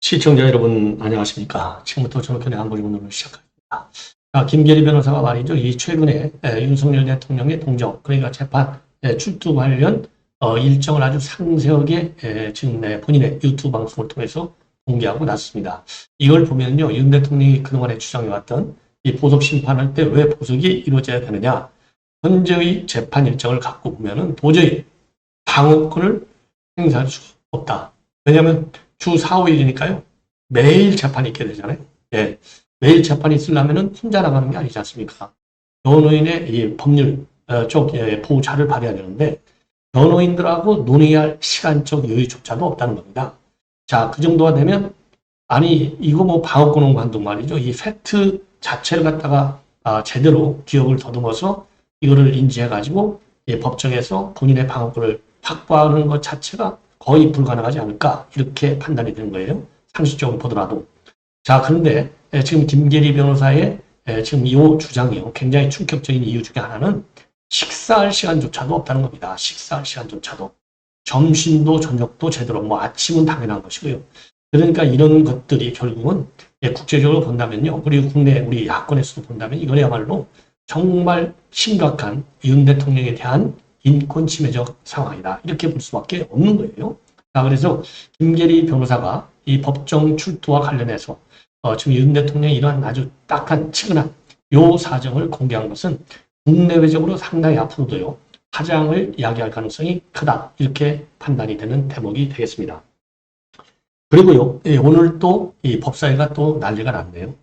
시청자 여러분 안녕하십니까. 지금부터 저녁에 안보리문을 시작합니다. 자, 김계리 변호사가 말이죠. 이 최근에 윤석열 대통령의 동정, 그러니까 재판 출두 관련 일정을 아주 상세하게 지금 본인의 유튜브 방송을 통해서 공개하고 났습니다. 이걸 보면요. 윤 대통령이 그동안에 주장해왔던 이 보석 심판할 때 왜 보석이 이루어져야 되느냐. 현재의 재판 일정을 갖고 보면은 도저히 방어권을 행사할 수가 없다. 왜냐하면 주 4, 5일이니까요. 매일 재판이 있게 되잖아요. 예. 매일 재판이 있으려면 혼자 나가는 게 아니지 않습니까? 변호인의 이 법률 쪽 보호자를 발휘해야 되는데 변호인들하고 논의할 시간적 여유조차도 없다는 겁니다. 자, 그 정도가 되면 아니 이거 뭐 방어권 관도 말이죠. 이 팩트 자체를 갖다가 제대로 기억을 더듬어서 이거를 인지해가지고 법정에서 본인의 방어권을 확보하는 것 자체가 거의 불가능하지 않을까 이렇게 판단이 되는 거예요. 상식적으로 보더라도. 자, 그런데 지금 김계리 변호사의 지금 이 주장이요. 굉장히 충격적인 이유 중에 하나는 식사할 시간조차도 없다는 겁니다. 식사할 시간조차도. 점심도 저녁도 제대로 뭐 아침은 당연한 것이고요. 그러니까 이런 것들이 결국은 국제적으로 본다면요. 그리고 국내 우리 야권에서도 본다면 이거야말로 정말 심각한 윤 대통령에 대한 인권 침해적 상황이다. 이렇게 볼 수밖에 없는 거예요. 자, 그래서 김계리 변호사가 이 법정 출두와 관련해서 지금 윤 대통령이 이러한 아주 딱한 치근한 요 사정을 공개한 것은 국내외적으로 상당히 앞으로도요. 파장을 야기할 가능성이 크다. 이렇게 판단이 되는 대목이 되겠습니다. 그리고요. 오늘 또 이 법사위가 또 난리가 났네요.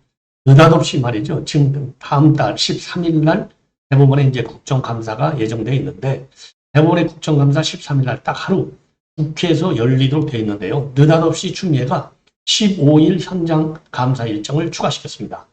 느닷없이 말이죠. 지금 다음 달 13일 날 대법원에 이제 국정감사가 예정되어 있는데 대법원의 국정감사 13일 날 딱 하루 국회에서 열리도록 되어 있는데요. 느닷없이 추미애가 15일 현장 감사 일정을 추가시켰습니다.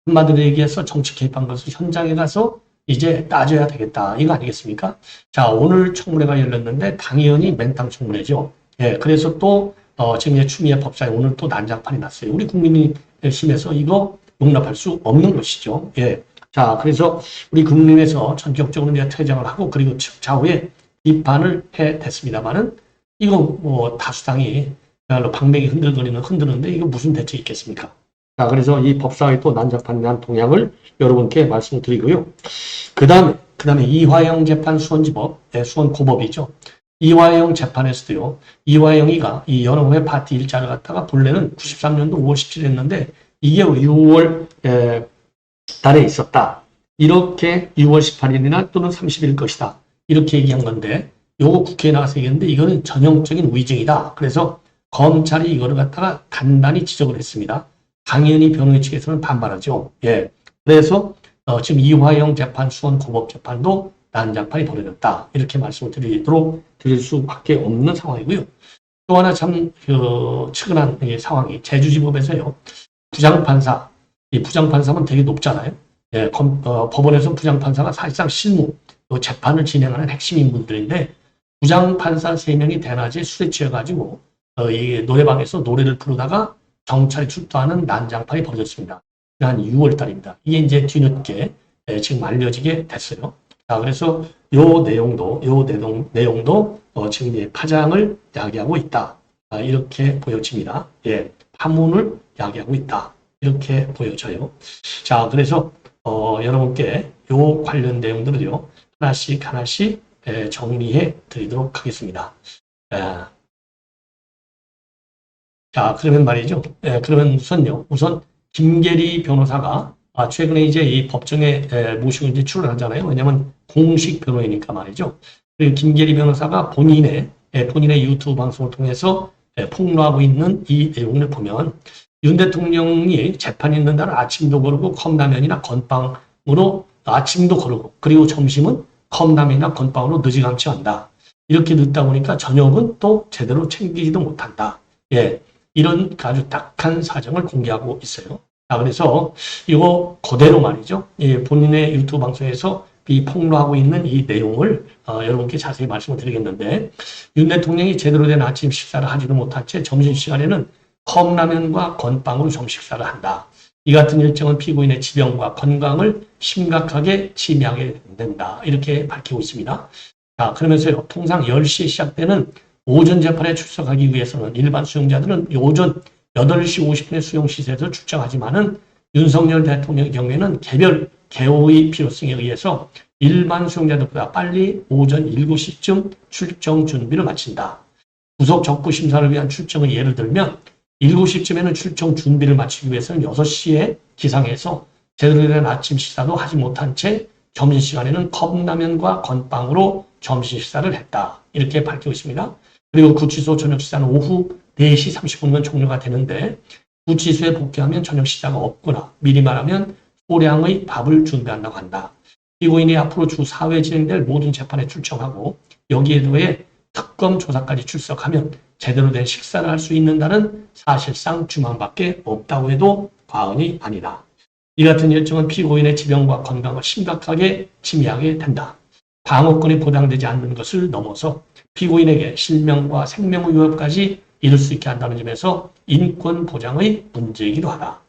한마디로 얘기해서 정치 개입한 것을 현장에 가서 이제 따져야 되겠다. 이거 아니겠습니까? 자, 오늘 청문회가 열렸는데 당연히 맨땅 청문회죠. 예, 그래서 또 지금 추미애 법사위 오늘 또 난장판이 났어요. 우리 국민의힘에서 이거 용납할 수 없는 것이죠. 예. 자, 그래서 우리 국민에서 전격적으로 이제 퇴장을 하고 그리고 좌우에 비판을 해댔습니다만은 이거 뭐 다수당이 방맹이 흔드는데 이거 무슨 대책이 있겠습니까? 자, 그래서 이 법사위 또 난장판에 대한 동향을 여러분께 말씀을 드리고요. 그 다음에 이화영 재판 수원지법, 수원고법이죠. 이화영 재판에서도요. 이화영이가 이 연호회 파티 일자를 갖다가 본래는 93년도 5월 17일 했는데 이게 6월 달에 있었다. 이렇게 6월 18일이나 또는 30일 것이다. 이렇게 얘기한 건데 요거 국회에 나가서 얘기했는데 이거는 전형적인 위증이다. 그래서 검찰이 이거를 갖다가 단단히 지적을 했습니다. 당연히 변호인 측에서는 반발하죠. 예. 그래서 지금 이화영 재판 수원 고법 재판도 난장판이 벌어졌다. 이렇게 말씀을 드릴 수밖에 없는 상황이고요. 또 하나 참 측은한 상황이 제주지법에서요. 부장판사, 이 부장판사면 되게 높잖아요. 예, 법원에서 부장판사가 사실상 실무, 재판을 진행하는 핵심 인물들인데 부장판사 3명이 대낮에 술에 취해가지고 이 노래방에서 노래를 부르다가 경찰이 출두하는 난장판이 벌어졌습니다. 한 6월 달입니다. 이게 이제 뒤늦게 지금 알려지게 됐어요. 자, 그래서 요 내용도 지금 이제 파장을 야기하고 있다. 이렇게 보여집니다. 예, 파문을 야기하고 있다. 이렇게 보여져요. 자, 그래서 여러분께 요 관련 내용들을요 하나씩 정리해 드리도록 하겠습니다. 자, 그러면 말이죠. 그러면 우선 김계리 변호사가 최근에 이제 이 법정에 모시고 이제 출연하잖아요. 왜냐면 공식 변호인이니까 말이죠. 그리고 김계리 변호사가 본인의 유튜브 방송을 통해서 폭로하고 있는 이 내용을 보면 윤 대통령이 재판이 있는 날은 아침도 거르고 컵라면이나 건빵으로 아침도 거르고 그리고 점심은 컵라면이나 건빵으로 늦지감치 한다. 이렇게 늦다 보니까 저녁은 또 제대로 챙기지도 못한다. 예, 이런 아주 딱한 사정을 공개하고 있어요. 자, 그래서 이거 그대로 말이죠. 예, 본인의 유튜브 방송에서 이 폭로하고 있는 이 내용을 여러분께 자세히 말씀을 드리겠는데 윤 대통령이 제대로 된 아침 식사를 하지도 못한 채 점심시간에는 컵라면과 건빵으로 점심 식사를 한다. 이 같은 일정은 피고인의 지병과 건강을 심각하게 침해하게 된다. 이렇게 밝히고 있습니다. 자, 그러면서요. 통상 10시에 시작되는 오전 재판에 출석하기 위해서는 일반 수용자들은 오전 8시 50분에 수용시설에서 출정하지만은 윤석열 대통령의 경우에는 개별 개호의 필요성에 의해서 일반 수용자들보다 빨리 오전 7시쯤 출정 준비를 마친다. 구속 적부 심사를 위한 출정의 예를 들면 7시쯤에는 출정 준비를 마치기 위해서는 6시에 기상해서 제대로 된 아침 식사도 하지 못한 채 점심시간에는 컵라면과 건빵으로 점심 식사를 했다. 이렇게 밝히고 있습니다. 그리고 구치소 저녁 식사는 오후 4시 30분이면 종료가 되는데 구치소에 복귀하면 저녁 식사가 없거나 미리 말하면 소량의 밥을 준비한다고 한다. 피고인이 앞으로 주 4회 진행될 모든 재판에 출정하고 여기에 더해 특검 조사까지 출석하면 제대로 된 식사를 할 수 있는다는 사실상 주망밖에 없다고 해도 과언이 아니다. 이 같은 결정은 피고인의 지병과 건강을 심각하게 침해하게 된다. 방어권이 보장되지 않는 것을 넘어서 피고인에게 실명과 생명의 위협까지 이를 수 있게 한다는 점에서 인권 보장의 문제이기도 하다.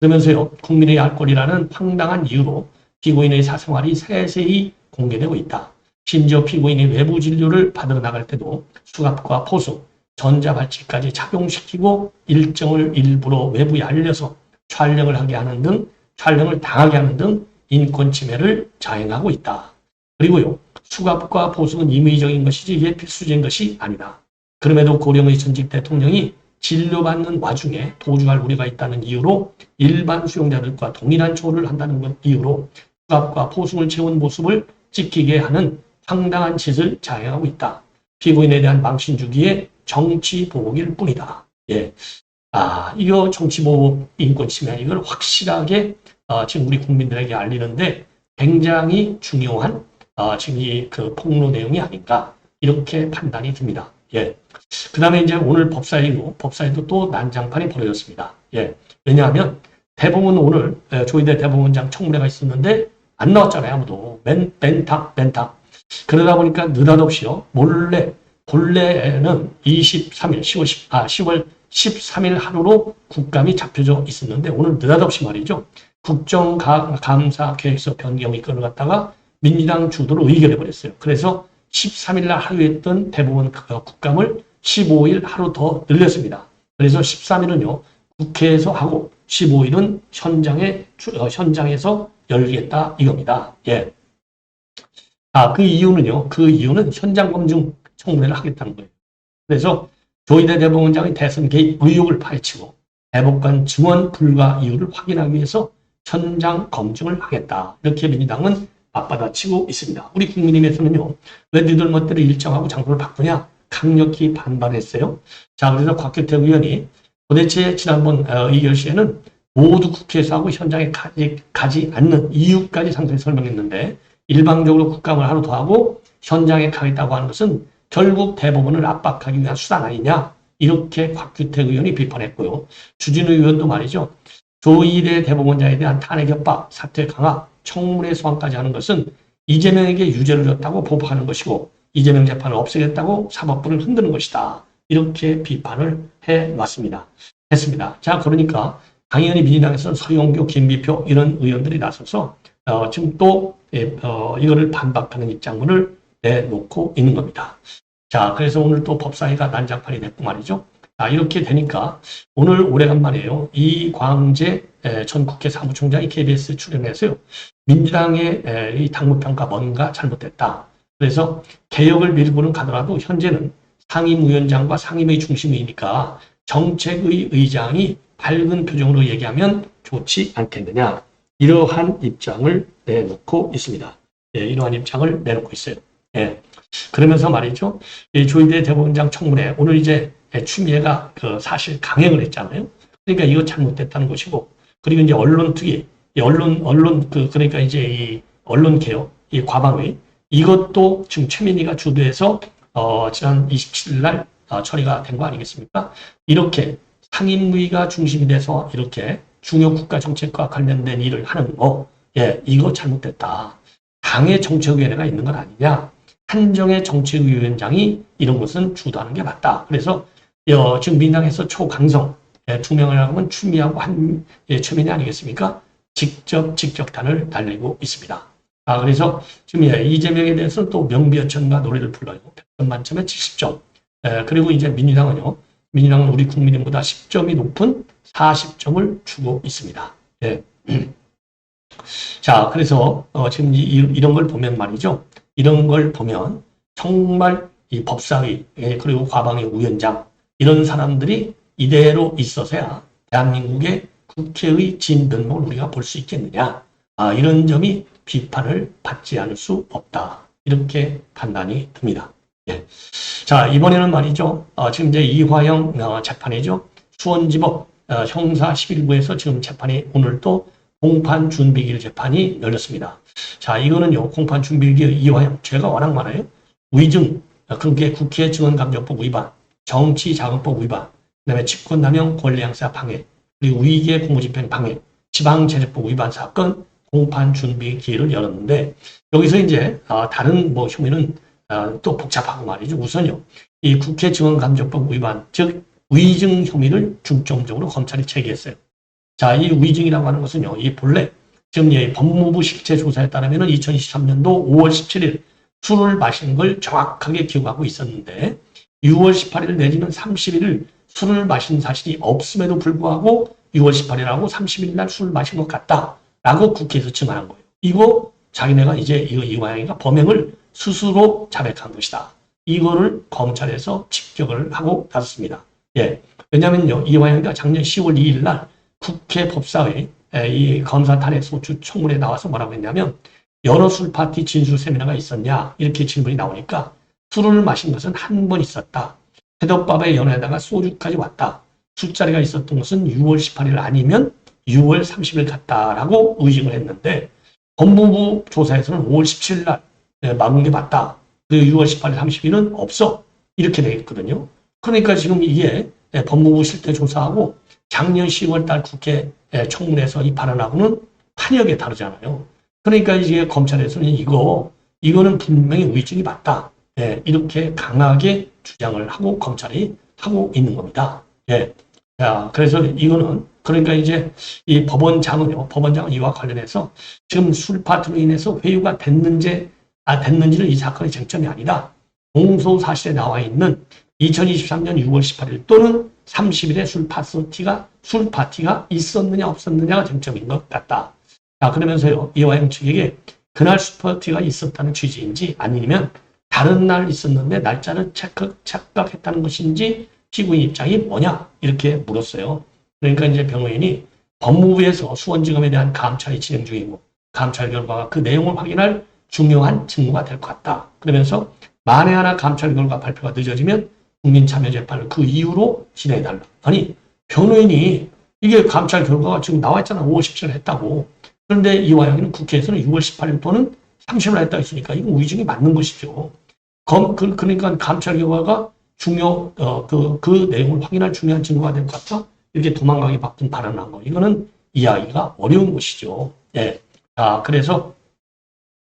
그러면서요, 국민의 알 권리라는 황당한 이유로 피고인의 사생활이 세세히 공개되고 있다. 심지어 피고인이 외부 진료를 받으러 나갈 때도 수갑과 포수, 전자발찌까지 착용시키고 일정을 일부러 외부에 알려서 촬영을 하게 하는 등 촬영을 당하게 하는 등 인권 침해를 자행하고 있다. 그리고요, 수갑과 보수는 임의적인 것이지 이게 필수적인 것이 아니다. 그럼에도 고령의 전직 대통령이 진료받는 와중에 도주할 우려가 있다는 이유로 일반 수용자들과 동일한 처우를 한다는 이유로 수갑과 포승을 채운 모습을 찍히게 하는 황당한 짓을 자행하고 있다. 피고인에 대한 망신 주기에 정치 보복일 뿐이다. 예. 이거 정치 보복 인권 침해 이걸 확실하게 지금 우리 국민들에게 알리는데 굉장히 중요한 지금 이 그 폭로 내용이 아닌가 이렇게 판단이 듭니다. 예. 그 다음에 이제 오늘 법사위도 또 난장판이 벌어졌습니다. 예. 왜냐하면 대법원 오늘 조희대 대법원장 청문회가 있었는데 안 나왔잖아요. 아무도. 멘탁. 그러다 보니까 느닷없이요. 본래는 23일, 10월 13일 하루로 국감이 잡혀져 있었는데 오늘 느닷없이 말이죠. 국정감사 계획서 변경 이건을 갖다가 민주당 주도로 의결해버렸어요. 그래서 13일 날 하루 했던 대법원 국감을 15일 하루 더 늘렸습니다. 그래서 13일은요. 국회에서 하고 15일은 현장에서 열겠다 이겁니다. 예. 그 이유는 현장 검증 청문회를 하겠다는 거예요. 그래서 조희대 대법원장의 대선 개입 의혹을 파헤치고 대법관 증언 불가 이유를 확인하기 위해서 현장 검증을 하겠다. 이렇게 민주당은 맞받아치고 있습니다. 우리 국민의힘에서는요. 왜 니들 멋대로 일정하고 장소를 바꾸냐? 강력히 반발했어요. 자, 그래서 곽규택 의원이 도대체 지난번 의결 시에는 모두 국회에서 하고 현장에 가지 않는 이유까지 상세히 설명했는데 일방적으로 국감을 하루 더 하고 현장에 가겠다고 하는 것은 결국 대법원을 압박하기 위한 수단 아니냐 이렇게 곽규택 의원이 비판했고요. 주진우 의원도 말이죠. 조희대 대법원장에 대한 탄핵 협박, 사퇴 강화, 청문회 소환까지 하는 것은 이재명에게 유죄를 줬다고 보복하는 것이고 이재명 재판을 없애겠다고 사법부를 흔드는 것이다. 이렇게 비판을 했습니다. 자, 그러니까 당연히 민주당에서는 서영교, 김비표 이런 의원들이 나서서 지금 또 이거를 반박하는 입장문을 내놓고 있는 겁니다. 자, 그래서 오늘 또 법사위가 난장판이 됐고 말이죠. 이렇게 되니까 오늘 오래간만에요. 이광재 전 국회 사무총장이 KBS 출연해서요. 민주당의 이 당무평가 뭔가 잘못됐다. 그래서 개혁을 밀고는 가더라도 현재는 상임위원장과 상임의 중심이니까 정책의 의장이 밝은 표정으로 얘기하면 좋지 않겠느냐. 이러한 입장을 내놓고 있습니다. 이러한 입장을 내놓고 있어요. 그러면서 말이죠. 조희대 대법원장 청문회 오늘 이제 추미애가 사실 강행을 했잖아요. 그러니까 이거 잘못됐다는 것이고 그리고 이제 언론 투기, 그러니까 이제 이 언론 개혁, 이 과방위 이것도 지금 최민희가 주도해서 지난 27일 날 처리가 된 거 아니겠습니까? 이렇게 상임위가 중심이 돼서 이렇게 중요 국가 정책과 관련된 일을 하는 거, 이거 잘못됐다. 당의 정책위원회가 있는 건 아니냐? 한정의 정책위원장이 이런 것은 주도하는 게 맞다. 그래서 지금 민당에서 초강성 두 명을 하면 추미애하고 최민희 아니겠습니까? 직격탄을 날리고 있습니다. 그래서 지금 이재명에 대해서는 또 명비어천가 노래를 불러요. 100점 만점에 70점. 그리고 이제 민주당은요. 민주당은 우리 국민보다 10점이 높은 40점을 주고 있습니다. 예. 자, 그래서 지금 이런 걸 보면 말이죠. 이런 걸 보면 정말 이 법사위 그리고 과방위 위원장 이런 사람들이 이대로 있어서야 대한민국의 국회의 진면목을 우리가 볼 수 있겠느냐. 이런 점이 비판을 받지 않을 수 없다. 이렇게 판단이 듭니다. 예. 자, 이번에는 말이죠. 지금 이제 이화영 재판이죠. 수원지법 형사 11부에서 지금 재판이 오늘 또 공판 준비기일 재판이 열렸습니다. 자, 이거는요. 공판 준비기일 이화영 죄가 워낙 많아요. 위증, 그게 국회 증언감정법 위반, 정치자금법 위반, 그다음에 직권남용 권리행사 방해, 그리고 위계 공무집행 방해, 지방제재법 위반 사건 공판 준비 기일을 열었는데 여기서 이제 다른 뭐 혐의는 또 복잡하고 말이죠. 우선요, 이 국회 증언감정법 위반, 즉 위증 혐의를 중점적으로 검찰이 제기했어요. 자, 이 위증이라고 하는 것은요, 이 본래 지금 이 법무부 실체 조사에 따르면 2023년도 5월 17일 술을 마신 걸 정확하게 기억하고 있었는데 6월 18일 내지는 31일 술을 마신 사실이 없음에도 불구하고 6월 18일하고 30일 날 술을 마신 것 같다라고 국회에서 증언한 거예요. 이거 자기네가 이제 이화영이가 범행을 스스로 자백한 것이다. 이거를 검찰에서 직격을 하고 나섰습니다. 예. 왜냐면요, 이화영이가 작년 10월 2일 날 국회 법사위 이 검사 탄핵 소추 청문회에 나와서 뭐라고 했냐면 여러 술 파티 진술 세미나가 있었냐 이렇게 질문이 나오니까 술을 마신 것은 한 번 있었다. 회덮밥에 연어에다가 소주까지 왔다. 술자리가 있었던 것은 6월 18일 아니면 6월 30일 같다라고 의심을 했는데 법무부 조사에서는 5월 17일 날 막은 게 맞다. 그리고 6월 18일 30일은 없어. 이렇게 되어 있거든요. 그러니까 지금 이게 법무부 실태 조사하고 작년 10월 달 국회 청문회에서 이 발언하고는 판역이 다르잖아요. 그러니까 이제 검찰에서는 이거는 분명히 위증이 맞다. 이렇게 강하게 주장을 하고 검찰이 하고 있는 겁니다. 예. 자, 그래서 이거는 그러니까 이제 이 법원장은 이와 관련해서 지금 술 파티로 인해서 회유가 됐는지는 이 사건의 쟁점이 아니라 공소 사실에 나와 있는 2023년 6월 18일 또는 30일에 술 파티가 있었느냐 없었느냐가 쟁점인 것 같다. 자, 그러면서요, 이화영 측에게 그날 술 파티가 있었다는 취지인지 아니면 다른 날 있었는데 날짜를 착각했다는 것인지 피고인 입장이 뭐냐 이렇게 물었어요. 그러니까 이제 변호인이 법무부에서 수원지검에 대한 감찰이 진행 중이고 감찰 결과가 그 내용을 확인할 중요한 증거가 될 것 같다. 그러면서 만에 하나 감찰 결과 발표가 늦어지면 국민참여재판을 그 이후로 진행해달라. 아니, 변호인이 이게 감찰 결과가 지금 나와 있잖아. 5월 17일 했다고. 그런데 이화영이는 국회에서는 6월 18일 또는 30일 했다고 했으니까 이거 위증이 맞는 것이죠. 그러니까 감찰 결과가 그 내용을 확인할 중요한 증거가 될 것 같다. 이렇게 도망가기 바쁜 발언을 한 거. 이거는 이해하기가 어려운 것이죠. 예. 자, 그래서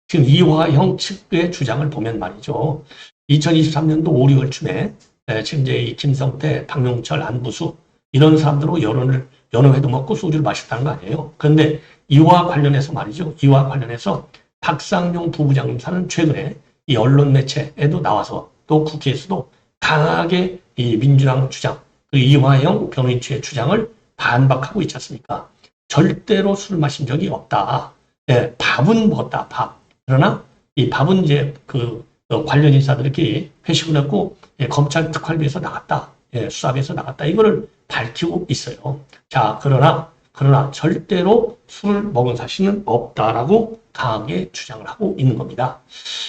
지금 이화영 측의 주장을 보면 말이죠. 2023년도 5, 6월쯤에 지금 이제 이 김성태, 박용철, 안부수 이런 사람들하고 연어회도 먹고 소주를 마셨다는 거 아니에요. 그런데 이와 관련해서 말이죠. 이와 관련해서 박상용 부부장님사는 최근에 이 언론 매체에도 나와서 또 국회에서도 강하게 이 민주당 주장, 그리고 이화영 변호인 측의 주장을 반박하고 있지 않습니까? 절대로 술 마신 적이 없다. 예, 밥은 먹었다, 밥. 그러나 이 밥은 이제 관련 인사들끼리 회식을 했고 검찰 특활비에서 나갔다. 수사비에서 나갔다. 이거를 밝히고 있어요. 자, 그러나 절대로 술을 먹은 사실은 없다라고 강하게 주장을 하고 있는 겁니다.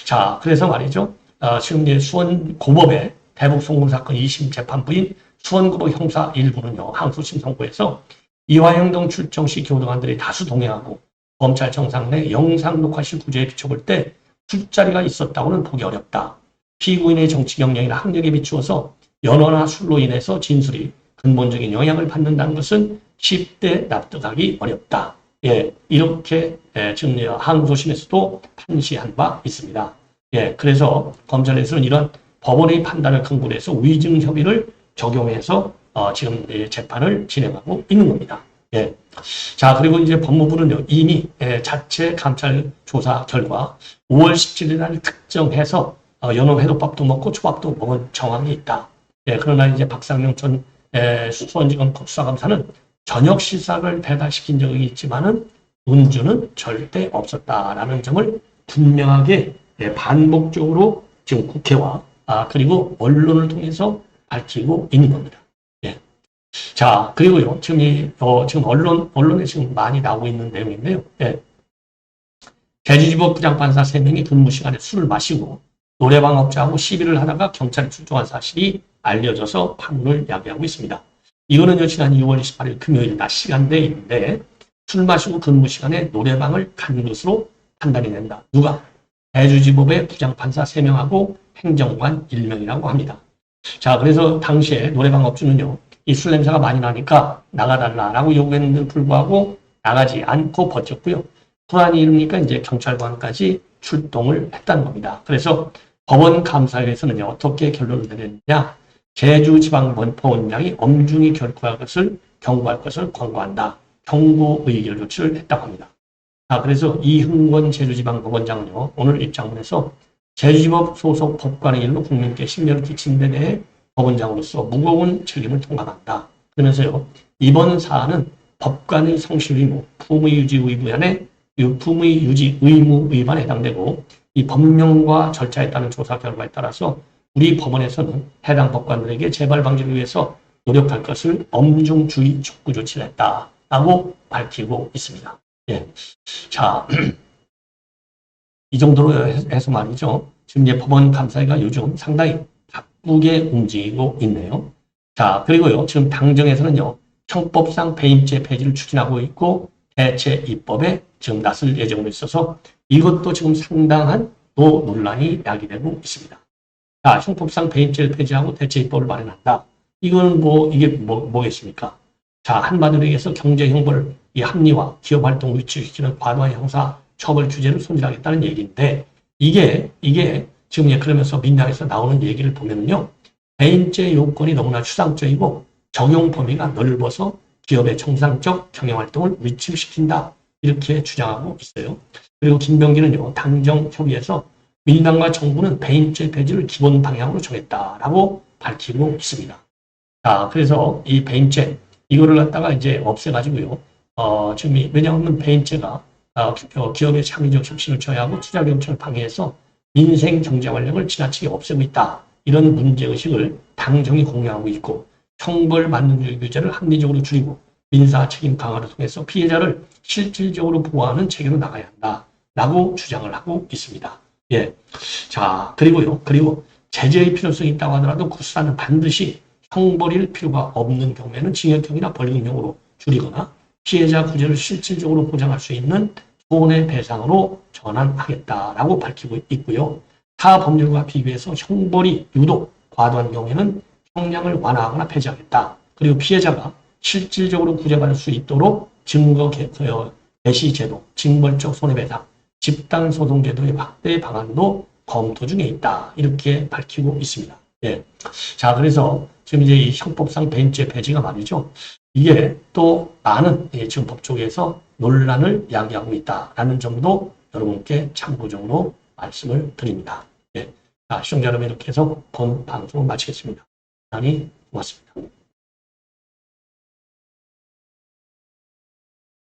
자, 그래서 말이죠. 지금 이제 수원고법의 대북 송금 사건 2심 재판부인 수원고법 형사 1부는요. 항소심 선고에서 이화영 등 출정 시 교도관들이 다수 동행하고 검찰 정상 내 영상 녹화실 구조에 비춰볼 때 술자리가 있었다고는 보기 어렵다. 피고인의 정치 경력이나 학력에 비추어서 연어나 술로 인해서 진술이 근본적인 영향을 받는다는 것은 쉽게 납득하기 어렵다. 예, 이렇게 지금 항소심에서도 판시한 바 있습니다. 예, 그래서 검찰에서는 이런 법원의 판단을 근거로 해서 위증 협의를 적용해서 지금 재판을 진행하고 있는 겁니다. 예. 자, 그리고 이제 법무부는요, 이미 자체 감찰 조사 결과 5월 17일 날 특정해서 연어 회덮밥도 먹고 초밥도 먹은 정황이 있다. 예, 그러나 이제 박상용 전 수원지검 수사검사는 저녁 식사를 배달시킨 적이 있지만은 음주는 절대 없었다라는 점을 분명하게 반복적으로 지금 국회와 그리고 언론을 통해서 밝히고 있는 겁니다. 예. 자, 그리고요, 지금 언론에 지금 많이 나오고 있는 내용인데요. 예. 대주지법 부장판사 3명이 근무 시간에 술을 마시고 노래방 업자하고 시비를 하다가 경찰에 출동한 사실이 알려져서 파문을 야기하고 있습니다. 이거는요, 지난 2월 28일 금요일 낮 시간대인데 술 마시고 근무 시간에 노래방을 간 것으로 판단이 된다. 누가? 대주지법의 부장판사 3명하고 행정관 1명이라고 합니다. 자, 그래서 당시에 노래방 업주는요, 이 술 냄새가 많이 나니까 나가달라라고 요구했는데도 불구하고 나가지 않고 버텼고요. 불안이 일으니까 이제 경찰관까지 출동을 했다는 겁니다. 그래서 법원 감사회에서는 어떻게 결론을 내렸느냐? 제주지방법원장이 엄중히 경고할 것을 권고한다. 경고 의결 조치를 했다고 합니다. 그래서 이흥권 제주지방법원장은요, 오늘 입장문에서 제주지법 소속 법관의 일로 국민께 심려를 끼친 데 대해 법원장으로서 무거운 책임을 통감한다. 그러면서요, 이번 사안은 법관의 성실 의무, 품의 유지 의무 위반에 해당되고 이 법령과 절차에 따른 조사 결과에 따라서 우리 법원에서는 해당 법관들에게 재발 방지를 위해서 노력할 것을 엄중 주의 촉구 조치를 했다라고 밝히고 있습니다. 예. 자, 이 정도로 해서 말이죠. 지금 이제 법원 감사회가 요즘 상당히 바쁘게 움직이고 있네요. 자, 그리고요, 지금 당정에서는요, 형법상 배임죄 폐지를 추진하고 있고 대체 입법에 지금 나설 예정으로 있어서 이것도 지금 상당한 또 논란이 야기되고 있습니다. 자, 형법상 배임죄를 폐지하고 대체 입법을 마련한다. 이건 이게 뭐겠습니까? 자, 한마디로 얘기해서 경제형벌 이 합리화, 기업활동 위축시키는 과도한 형사 처벌 규제를 손질하겠다는 얘기인데 이게 지금 그러면서 민당에서 나오는 얘기를 보면요. 배임죄 요건이 너무나 추상적이고 적용 범위가 넓어서 기업의 정상적 경영활동을 위축시킨다. 이렇게 주장하고 있어요. 그리고 김병기는요, 당정협의에서 민당과 정부는 배임죄 폐지를 기본 방향으로 정했다라고 밝히고 있습니다. 자, 그래서 이 배임죄, 이거를 갖다가 이제 없애가지고요, 지금 왜냐하면 배임죄가 기업의 창의적 혁신을 저해하고 투자 경청을 방해해서 민생 경제 활력을 지나치게 없애고 있다. 이런 문제의식을 당정이 공유하고 있고 형벌 만능주의 규제를 합리적으로 줄이고 민사 책임 강화를 통해서 피해자를 실질적으로 보호하는 체계로 나가야 한다라고 주장을 하고 있습니다. 예. 자, 그리고 제재의 필요성이 있다고 하더라도 그 수사는 반드시 형벌일 필요가 없는 경우에는 징역형이나 벌금형으로 줄이거나 피해자 구제를 실질적으로 보장할 수 있는 손해배상으로 전환하겠다라고 밝히고 있고요. 타 법률과 비교해서 형벌이 유독 과도한 경우에는 형량을 완화하거나 폐지하겠다. 그리고 피해자가 실질적으로 구제받을 수 있도록 증거 개시 제도, 징벌적 손해배상, 집단소송 제도의 확대 방안도 검토 중에 있다. 이렇게 밝히고 있습니다. 예. 자, 그래서 지금 이제 이 형법상 배임죄 폐지가 말이죠. 이게 또 많은 지금 법조계에서 논란을 야기하고 있다라는 점도 여러분께 참고적으로 말씀을 드립니다. 예. 자, 시청자 여러분 이렇게 해서 본 방송을 마치겠습니다. 대단히 고맙습니다.